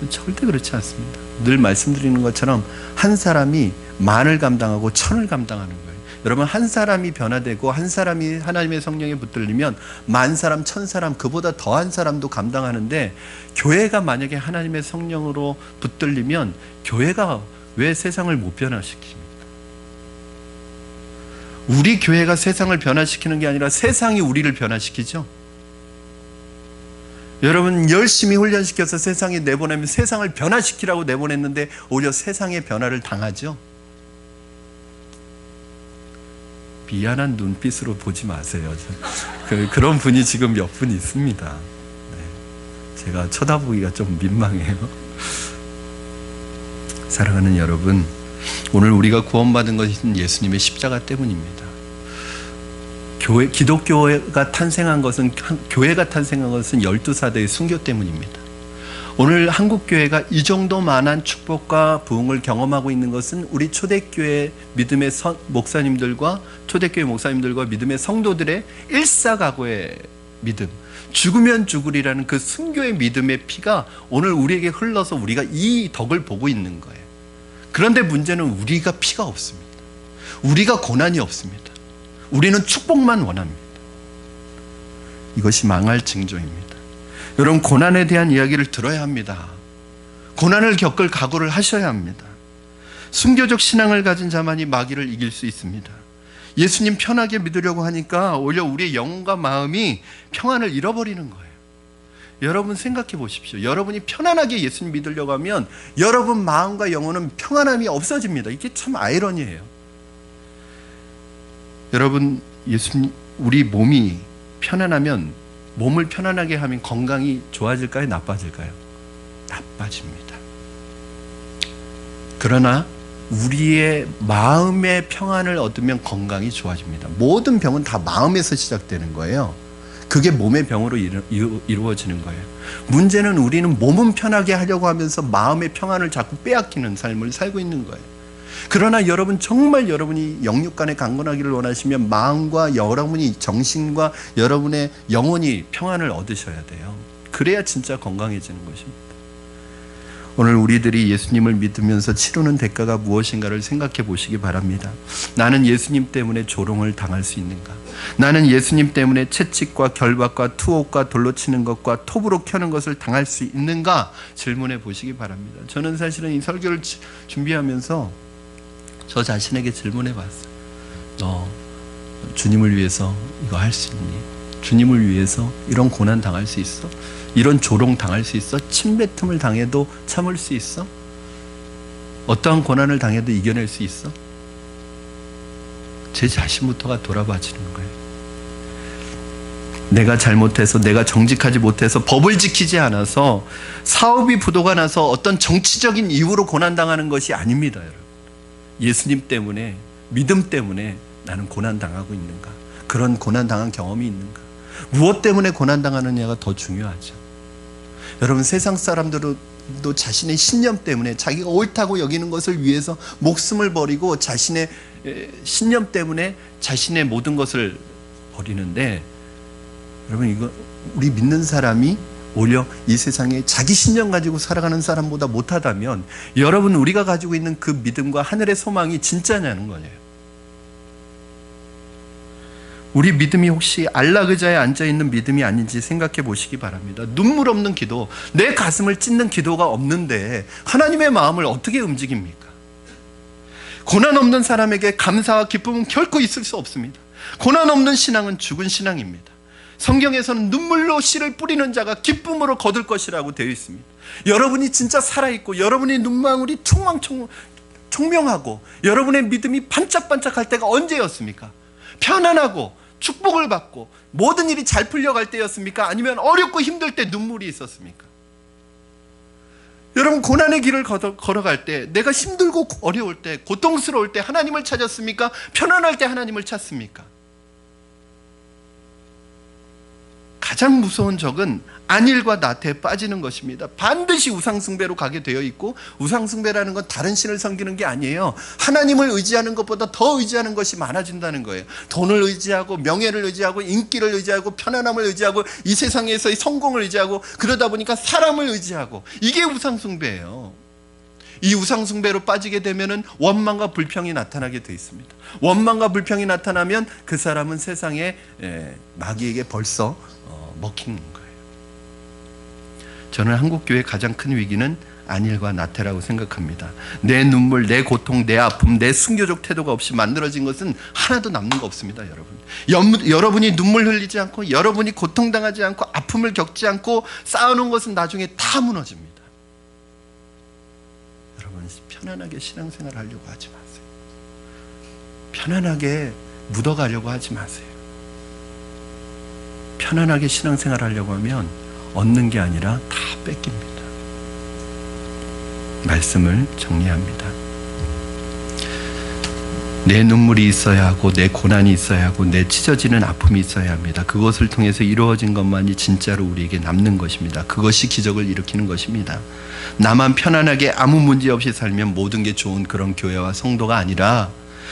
절대 그렇지 않습니다. 늘 말씀드리는 것처럼 한 사람이 만을 감당하고 천을 감당하는 거예요. 여러분 한 사람이 변화되고 한 사람이 하나님의 성령에 붙들리면 만 사람, 천 사람, 그보다 더한 사람도 감당하는데, 교회가 만약에 하나님의 성령으로 붙들리면 교회가 왜 세상을 못 변화시킵니까? 우리 교회가 세상을 변화시키는 게 아니라 세상이 우리를 변화시키죠. 여러분 열심히 훈련시켜서 세상에 내보내면 세상을 변화시키라고 내보냈는데 오히려 세상의 변화를 당하죠. 미안한 눈빛으로 보지 마세요. 그런 분이 지금 몇 분 있습니다. 네. 제가 쳐다보기가 좀 민망해요. 사랑하는 여러분, 오늘 우리가 구원받은 것은 예수님의 십자가 때문입니다. 기독교가 탄생한 것은, 교회가 탄생한 것은 12사대의 순교 때문입니다. 오늘 한국교회가 이 정도만한 축복과 부흥을 경험하고 있는 것은 우리 초대교회 믿음의 목사님들과 믿음의 성도들의 일사각오의 믿음, 죽으면 죽으리라는 그 순교의 믿음의 피가 오늘 우리에게 흘러서 우리가 이 덕을 보고 있는 거예요. 그런데 문제는 우리가 피가 없습니다. 우리가 고난이 없습니다. 우리는 축복만 원합니다. 이것이 망할 징조입니다. 여러분 고난에 대한 이야기를 들어야 합니다. 고난을 겪을 각오를 하셔야 합니다. 순교적 신앙을 가진 자만이 마귀를 이길 수 있습니다. 예수님 편하게 믿으려고 하니까 오히려 우리의 영혼과 마음이 평안을 잃어버리는 거예요. 여러분 생각해 보십시오. 여러분이 편안하게 예수님 믿으려고 하면 여러분 마음과 영혼은 평안함이 없어집니다. 이게 참 아이러니예요. 여러분 우리 몸이 편안하면, 몸을 편안하게 하면 건강이 좋아질까요? 나빠질까요? 나빠집니다. 그러나 우리의 마음의 평안을 얻으면 건강이 좋아집니다. 모든 병은 다 마음에서 시작되는 거예요. 그게 몸의 병으로 이루어지는 거예요. 문제는 우리는 몸은 편하게 하려고 하면서 마음의 평안을 자꾸 빼앗기는 삶을 살고 있는 거예요. 그러나 정말 여러분이 영육간에 강건하기를 원하시면 마음과 여러분이 정신과 여러분의 영혼이 평안을 얻으셔야 돼요. 그래야 진짜 건강해지는 것입니다. 오늘 우리들이 예수님을 믿으면서 치르는 대가가 무엇인가를 생각해 보시기 바랍니다. 나는 예수님 때문에 조롱을 당할 수 있는가? 나는 예수님 때문에 채찍과 결박과 투옥과 돌로 치는 것과 톱으로 켜는 것을 당할 수 있는가? 질문해 보시기 바랍니다. 저는 사실은 이 설교를 준비하면서 저 자신에게 질문해 봤어요. 너 주님을 위해서 이거 할 수 있니? 주님을 위해서 이런 고난 당할 수 있어? 이런 조롱 당할 수 있어? 침뱉음을 당해도 참을 수 있어? 어떠한 고난을 당해도 이겨낼 수 있어? 제 자신부터가 돌아봐지는 거예요. 내가 잘못해서, 내가 정직하지 못해서, 법을 지키지 않아서, 사업이 부도가 나서 어떤 정치적인 이유로 고난당하는 것이 아닙니다, 여러분. 예수님 때문에, 믿음 때문에 나는 고난당하고 있는가? 그런 고난당한 경험이 있는가? 무엇 때문에 고난당하느냐가 더 중요하죠. 여러분 세상 사람들도 자신의 신념 때문에, 자기가 옳다고 여기는 것을 위해서 목숨을 버리고 자신의 신념 때문에 자신의 모든 것을 버리는데, 여러분 이거 우리 믿는 사람이 오히려 이 세상에 자기 신념 가지고 살아가는 사람보다 못하다면, 여러분 우리가 가지고 있는 그 믿음과 하늘의 소망이 진짜냐는 거예요. 우리 믿음이 혹시 안락 의자에 앉아있는 믿음이 아닌지 생각해 보시기 바랍니다. 눈물 없는 기도, 내 가슴을 찢는 기도가 없는데 하나님의 마음을 어떻게 움직입니까? 고난 없는 사람에게 감사와 기쁨은 결코 있을 수 없습니다. 고난 없는 신앙은 죽은 신앙입니다. 성경에서는 눈물로 씨를 뿌리는 자가 기쁨으로 거둘 것이라고 되어 있습니다. 여러분이 진짜 살아있고 여러분의 눈망울이 총명하고 여러분의 믿음이 반짝반짝할 때가 언제였습니까? 편안하고 축복을 받고 모든 일이 잘 풀려갈 때였습니까? 아니면 어렵고 힘들 때 눈물이 있었습니까? 여러분 고난의 길을 걸어갈 때, 내가 힘들고 어려울 때, 고통스러울 때 하나님을 찾았습니까? 편안할 때 하나님을 찾습니까? 가장 무서운 적은 안일과 나태에 빠지는 것입니다. 반드시 우상숭배로 가게 되어 있고, 우상숭배라는 건 다른 신을 섬기는 게 아니에요. 하나님을 의지하는 것보다 더 의지하는 것이 많아진다는 거예요. 돈을 의지하고 명예를 의지하고 인기를 의지하고 편안함을 의지하고 이 세상에서의 성공을 의지하고, 그러다 보니까 사람을 의지하고, 이게 우상숭배예요. 이 우상숭배로 빠지게 되면은 원망과 불평이 나타나게 되어 있습니다. 원망과 불평이 나타나면 그 사람은 세상에 마귀에게 벌써 먹힌 거예요. 저는 한국교회의 가장 큰 위기는 안일과 나태라고 생각합니다. 내 눈물, 내 고통, 내 아픔, 내 순교적 태도가 없이 만들어진 것은 하나도 남는 거 없습니다. 여러분이 눈물 흘리지 않고, 여러분이 고통당하지 않고, 아픔을 겪지 않고 쌓아놓은 것은 나중에 다 무너집니다. 여러분 편안하게 신앙생활 하려고 하지 마세요. 편안하게 묻어가려고 하지 마세요. 편안하게 신앙생활 하려고 하면 얻는 게 아니라 다 뺏깁니다. 말씀을 정리합니다. 내 눈물이 있어야 하고, 내 고난이 있어야 하고, 내 찢어지는 아픔이 있어야 합니다. 그것을 통해서 이루어진 것만이 진짜로 우리에게 남는 것입니다. 그것이 기적을 일으키는 것입니다. 나만 편안하게 아무 문제 없이 살면 모든 게 좋은 그런 교회와 성도가 아니라,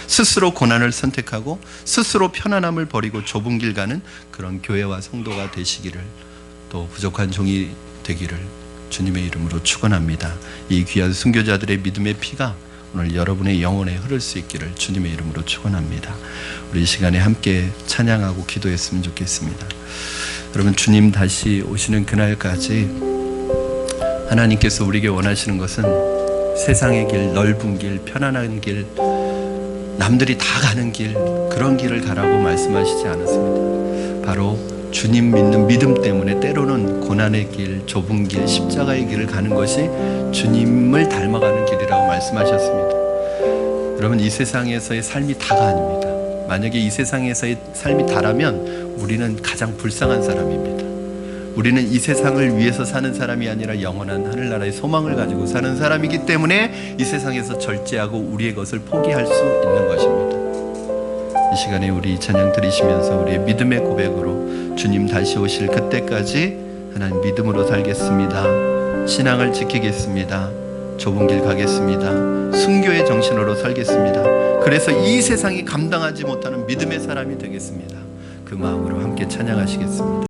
스스로 고난을 선택하고 스스로 편안함을 버리고 좁은 길 가는 그런 교회와 성도가 되시기를, 또 부족한 종이 되기를 주님의 이름으로 축원합니다. 이 귀한 순교자들의 믿음의 피가 오늘 여러분의 영혼에 흐를 수 있기를 주님의 이름으로 축원합니다. 우리 이 시간에 함께 찬양하고 기도했으면 좋겠습니다. 여러분, 주님 다시 오시는 그날까지 하나님께서 우리에게 원하시는 것은 세상의 길, 넓은 길, 편안한 길, 남들이 다 가는 길, 그런 길을 가라고 말씀하시지 않았습니다. 바로 주님 믿는 믿음 때문에 때로는 고난의 길, 좁은 길, 십자가의 길을 가는 것이 주님을 닮아가는 길이라고 말씀하셨습니다. 여러분, 이 세상에서의 삶이 다가 아닙니다. 만약에 이 세상에서의 삶이 다라면 우리는 가장 불쌍한 사람입니다. 우리는 이 세상을 위해서 사는 사람이 아니라 영원한 하늘나라의 소망을 가지고 사는 사람이기 때문에 이 세상에서 절제하고 우리의 것을 포기할 수 있는 것입니다. 이 시간에 우리 찬양 드리시면서 우리의 믿음의 고백으로 주님 다시 오실 그때까지 하나님 믿음으로 살겠습니다. 신앙을 지키겠습니다. 좁은 길 가겠습니다. 순교의 정신으로 살겠습니다. 그래서 이 세상이 감당하지 못하는 믿음의 사람이 되겠습니다. 그 마음으로 함께 찬양하시겠습니다.